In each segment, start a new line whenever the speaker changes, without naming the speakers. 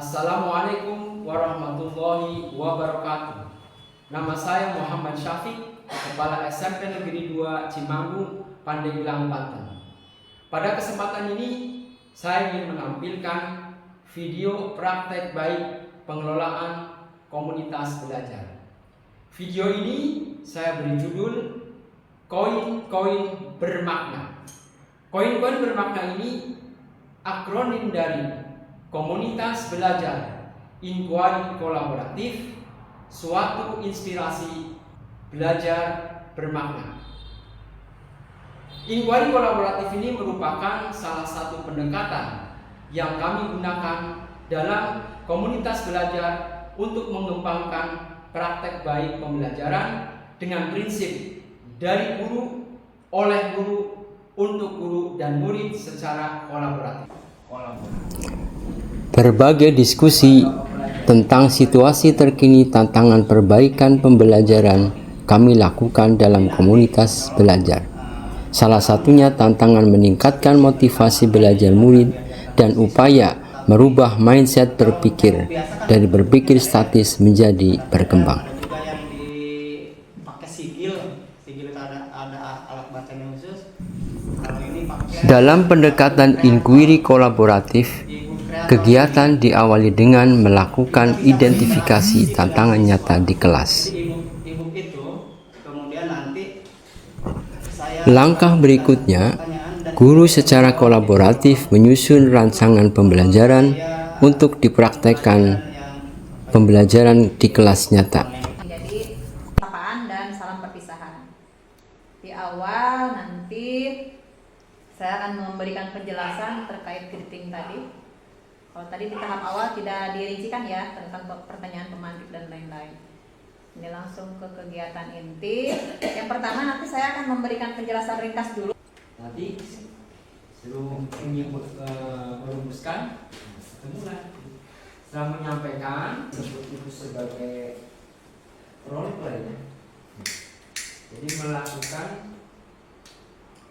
Assalamualaikum warahmatullahi wabarakatuh. Nama saya Muhammad Syafiq, Kepala SMP Negeri 2 Cimanggung, Pandeglang, Banten. Pada kesempatan ini, saya ingin menampilkan video praktek baik pengelolaan komunitas belajar. Video ini saya beri judul Koin-koin bermakna. Koin-koin bermakna ini akronim dari Komunitas Belajar Inkuari Kolaboratif, suatu inspirasi belajar bermakna. Inkuari kolaboratif ini merupakan salah satu pendekatan yang kami gunakan dalam komunitas belajar untuk mengembangkan praktek baik pembelajaran dengan prinsip dari guru, oleh guru, untuk guru dan murid secara kolaboratif.
Berbagai diskusi tentang situasi terkini tantangan perbaikan pembelajaran kami lakukan dalam komunitas belajar. Salah satunya tantangan meningkatkan motivasi belajar murid dan upaya merubah mindset berpikir dari berpikir statis menjadi berkembang. Dalam pendekatan inquiry kolaboratif, kegiatan diawali dengan melakukan identifikasi tantangan nyata di kelas. Langkah berikutnya, guru secara kolaboratif menyusun rancangan pembelajaran untuk dipraktekkan pembelajaran di kelas nyata.
Jadi sapaan dan salam perpisahan. Di awal nanti saya akan memberikan penjelasan terkait greeting tadi. Kalau tadi di tahap awal tidak dirincikan ya tentang pertanyaan pemantik dan lain-lain. Ini langsung ke kegiatan inti. Yang pertama nanti saya akan memberikan penjelasan ringkas dulu.
Nanti sebelum merumuskan, mulai. Setelah menyampaikan, sebut itu sebagai role play. Jadi melakukan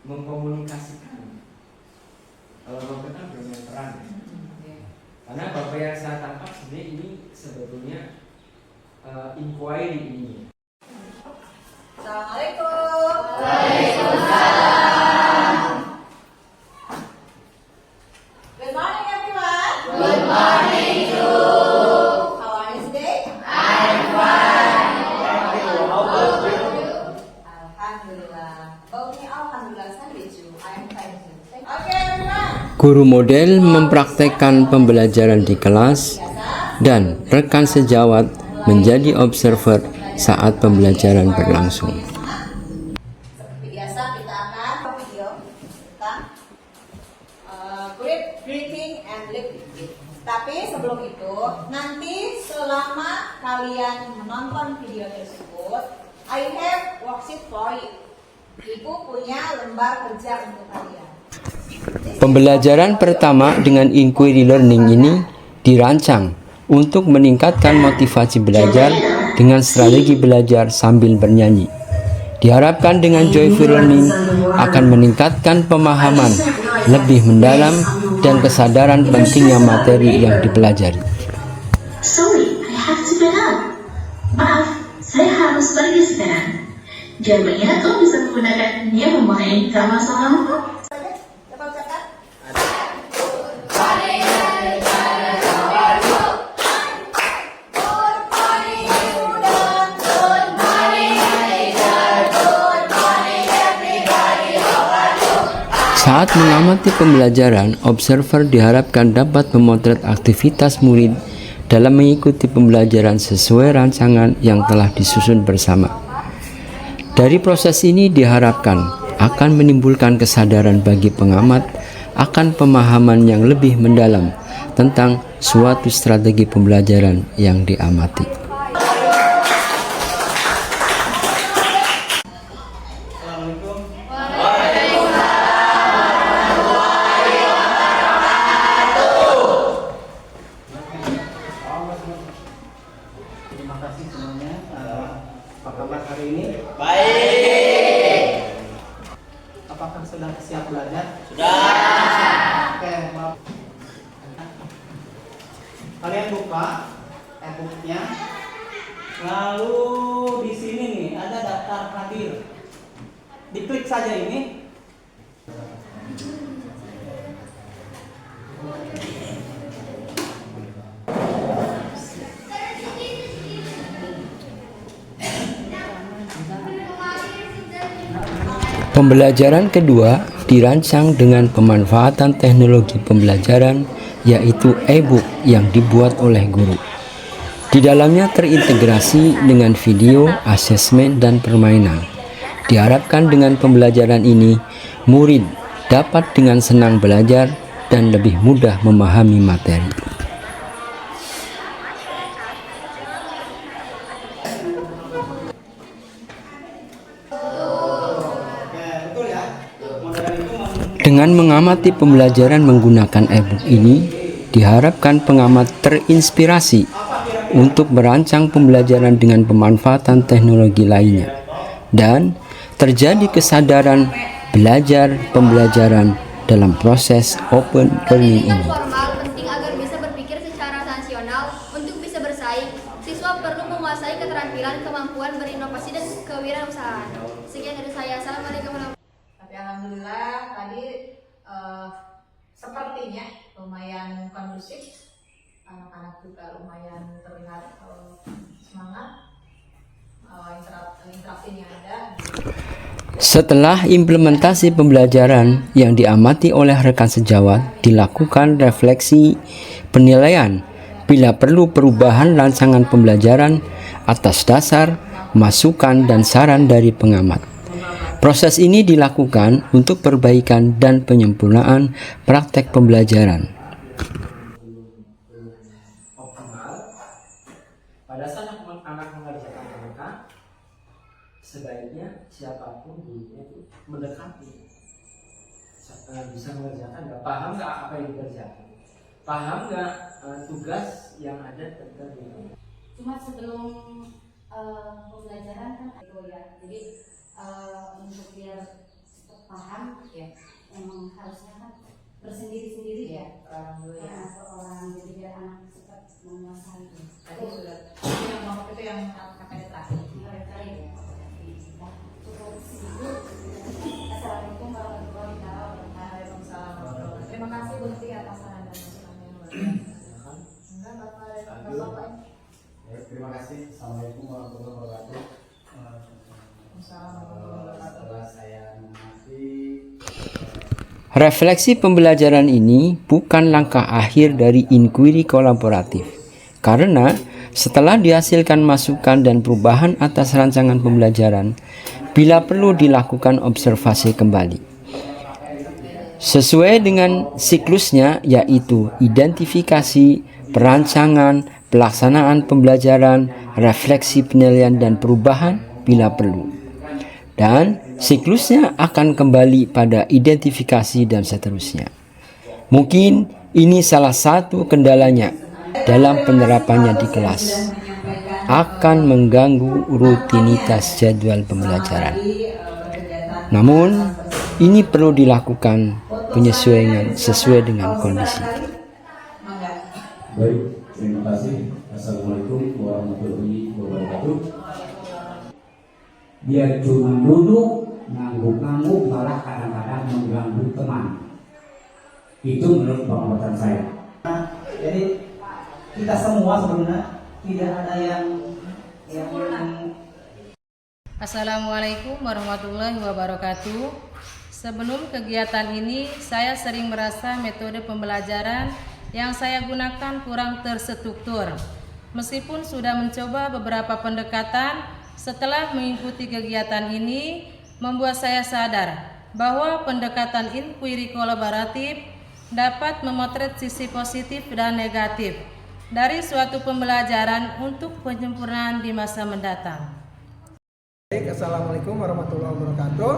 mengkomunikasikan. Kalau role play kan bermain peran. Karena Bapak yang saya tangkap sebenarnya ini sebetulnya inquiry ini.
Assalamualaikum.
Waalaikumsalam.
Good morning everyone.
Good morning you.
How are you today?
I'm fine.
Alhamdulillah. Okay, alhamdulillah sandeju. I am fine too. Okay everyone.
Guru model mempraktekkan pembelajaran di kelas dan rekan sejawat menjadi observer saat pembelajaran berlangsung.
Seperti biasa kita akan video tentang greeting and lip reading. Tapi sebelum itu, nanti selama kalian menonton video tersebut, I have worksheet for you. Ibu punya lembar kerja untuk kalian.
Pembelajaran pertama dengan inquiry learning ini dirancang untuk meningkatkan motivasi belajar dengan strategi belajar sambil bernyanyi. Diharapkan dengan joyful learning akan meningkatkan pemahaman lebih mendalam dan kesadaran pentingnya materi yang dipelajari.
Sorry, I have to get up. Maaf, saya harus pergi sekarang. Jawabannya kau bisa menggunakan dia memainkan drama selama.
Saat mengamati pembelajaran, observer diharapkan dapat memotret aktivitas murid dalam mengikuti pembelajaran sesuai rancangan yang telah disusun bersama. Dari proses ini diharapkan akan menimbulkan kesadaran bagi pengamat akan pemahaman yang lebih mendalam tentang suatu strategi pembelajaran yang diamati.
Terima kasih semuanya. Apa kabar hari ini?
Baik.
Apakah sudah siap belajar?
Sudah.
Oke, maaf. Kalian buka e-booknya. Lalu di sini nih ada daftar hadir. Diklik saja ini.
Pembelajaran kedua dirancang dengan pemanfaatan teknologi pembelajaran, yaitu e-book yang dibuat oleh guru. Di dalamnya terintegrasi dengan video, asesmen, dan permainan. Diharapkan dengan pembelajaran ini, murid dapat dengan senang belajar dan lebih mudah memahami materi. Dengan mengamati pembelajaran menggunakan e-book ini, diharapkan pengamat terinspirasi untuk merancang pembelajaran dengan pemanfaatan teknologi lainnya, dan terjadi kesadaran belajar pembelajaran dalam proses open learning ini.
Formal penting agar bisa berpikir secara rasional untuk bisa bersaing. Siswa perlu menguasai keterampilan, kemampuan berinovasi dan kewirausahaan. Sekian dari saya. Assalamualaikum warahmatullahi wabarakatuh.
Tapi alhamdulillah tadi sepertinya lumayan kondusif, anak-anak juga lumayan terlihat semangat, interaksinya ada.
Setelah implementasi pembelajaran yang diamati oleh rekan sejawat, dilakukan refleksi penilaian bila perlu perubahan rancangan pembelajaran atas dasar masukan dan saran dari pengamat. Proses ini dilakukan untuk perbaikan dan penyempurnaan praktek pembelajaran.
Optimal. Pada saat anak mengerjakan mereka, sebaiknya siapapun gurunya itu mendekati. Bisa mengerjakan, nggak paham nggak apa yang dikerjakan, paham nggak tugas yang ada tertentu.
Cuma sebelum pembelajaran kan itu ya, jadi untuk biar cepat paham ya, memang harusnya kan bersendiri-sendiri ya
Orang dulu ya.
orang, jadi biar anak cepat menguasai.
Tadi sudah yang mau itu yang kakak terakhir.
Ya. Cukup segitu. Assalamualaikum warahmatullahi wabarakatuh.
Waalaikumsalam. Terima kasih Bu Tia atas saran dan masukannya. Enggak, Bapak.
Terima kasih. Assalamualaikum warahmatullahi wabarakatuh. Setelah saya mengamati
Refleksi pembelajaran ini bukan langkah akhir dari inquiry kolaboratif, karena setelah dihasilkan masukan dan perubahan atas rancangan pembelajaran, bila perlu dilakukan observasi kembali. Sesuai dengan siklusnya, yaitu identifikasi, perancangan, pelaksanaan pembelajaran, refleksi penilaian, dan perubahan bila perlu. Dan siklusnya akan kembali pada identifikasi dan seterusnya. Mungkin ini salah satu kendalanya dalam penerapannya di kelas, akan mengganggu rutinitas jadwal pembelajaran. Namun, ini perlu dilakukan penyesuaian sesuai dengan kondisi.
baik, terima kasih. Assalamualaikum warahmatullahi wabarakatuh. Dia cuma duduk ngangguk-ngangguk, malah kadang-kadang mengganggu teman. Itu menurut pengamatan saya.
Jadi kita semua sebenarnya tidak ada yang
Assalamualaikum warahmatullahi wabarakatuh. Sebelum kegiatan ini, saya sering merasa metode pembelajaran yang saya gunakan kurang terstruktur. Meskipun sudah mencoba beberapa pendekatan, setelah mengikuti kegiatan ini membuat saya sadar bahwa pendekatan inquiry kolaboratif dapat memotret sisi positif dan negatif dari suatu pembelajaran untuk penyempurnaan di masa mendatang.
Baik, Assalamualaikum warahmatullahi wabarakatuh.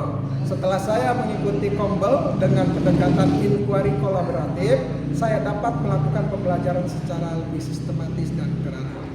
Setelah saya mengikuti Kombel dengan pendekatan inquiry kolaboratif, saya dapat melakukan pembelajaran secara lebih sistematis dan teratur.